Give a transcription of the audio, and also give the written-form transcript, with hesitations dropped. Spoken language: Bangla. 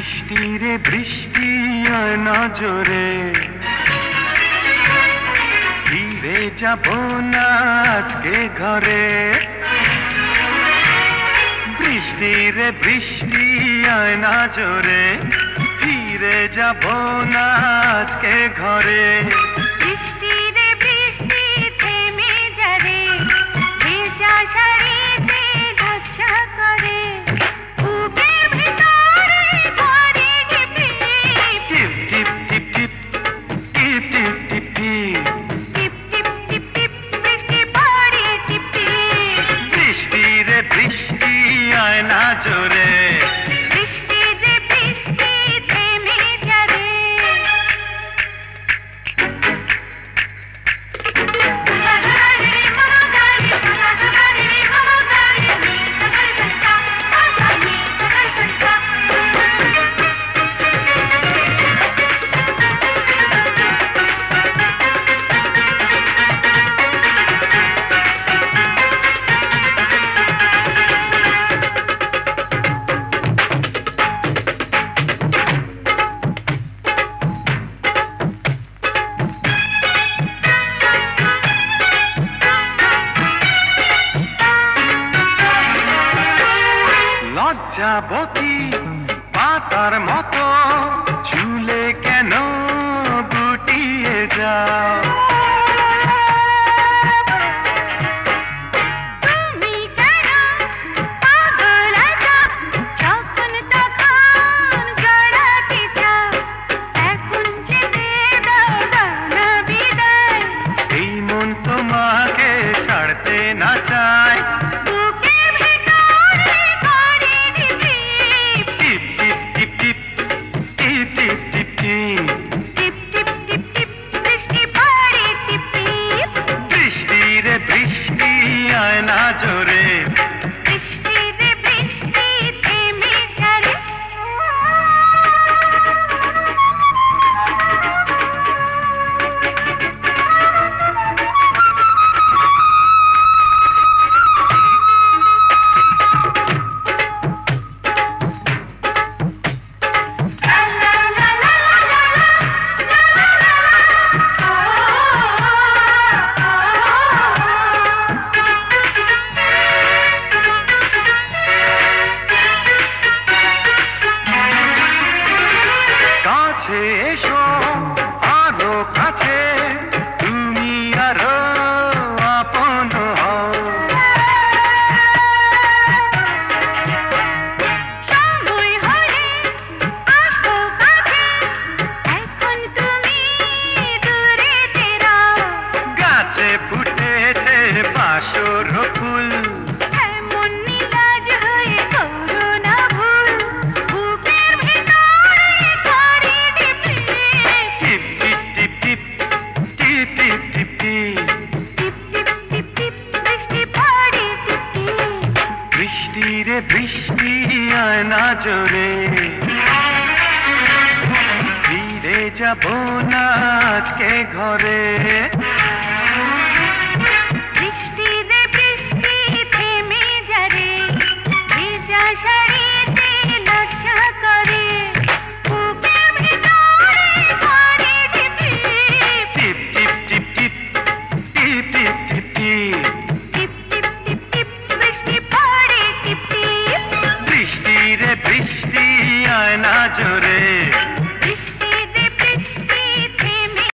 বৃষ্টি রে বৃষ্টি আয় নজরে, ফিরে যাব না আজকে ঘরে। বৃষ্টি রে বৃষ্টি আয় নজরে, ফিরে যাব না আজকে ঘরে। বৃষ্টি রে বৃষ্টি থেমে যারে, ভেজা শাড়িতে ঝাপসা করে, বুকের ভিতরে ধরে টিপ টিপ টিপ টিপ টিপ টিপ টিপ টিপ টিপ টিপ টিপ টিপ টিপ বৃষ্টি পড়ে টিপ টিপ। বৃষ্টি রে বৃষ্টি আয় না জোরে, বৃষ্টি রে বৃষ্টি থেমে যারে। লজ্জাবতী পাতার মতো ঝুলে কেন গুটিয়ে যাও। তুমি কেন পাগল আছো, যখন তখন জড়াতে চাও, এখন যেতে দাও না বিদায়। এই মন তোমাকে ছাড়তে না চায়। বুকের ভেতরে করে টিপ টিপ টিপ টিপ টিপ টিপ টিপ টিপ টিপ টিপ টিপ টিপ বৃষ্টি পড়ে টিপ টিপ। বৃষ্টি রে বৃষ্টি আয় না জোরে, বৃষ্টি রে বৃষ্টি থেমে যারে। কাছে এসো আরো কাছে, তুমি আরো আপন হও। সময় হলে আসবো কাছে, এখন তুমি দূরে তেরাও। গাছে ফুটেছে বাসর ফুল, এমন নিলাজ হয়ে করো না ভুল, বুকের ভিতরে করে টিপ টিপ টিপ টিপ টিপ টিপ টিপ টিপ টিপ টিপ টিপ টিপ বৃষ্টি পড়ে টিপ টিপ। বৃষ্টি রে বৃষ্টি আয় না জোরে, ফিরে যাব না আজকে ঘরে। বৃষ্টি রে বৃষ্টি থেমে যারে, ভেজা শাড়িতে লজ্জা করে, বুকের ভিতরে করে টিপ টিপ টিপ টিপ টিপ টিপ টিপ টিপ টিপ টিপ টিপ টিপ টিপ বৃষ্টি পড়ে টিপ টিপ। বৃষ্টি রে বৃষ্টি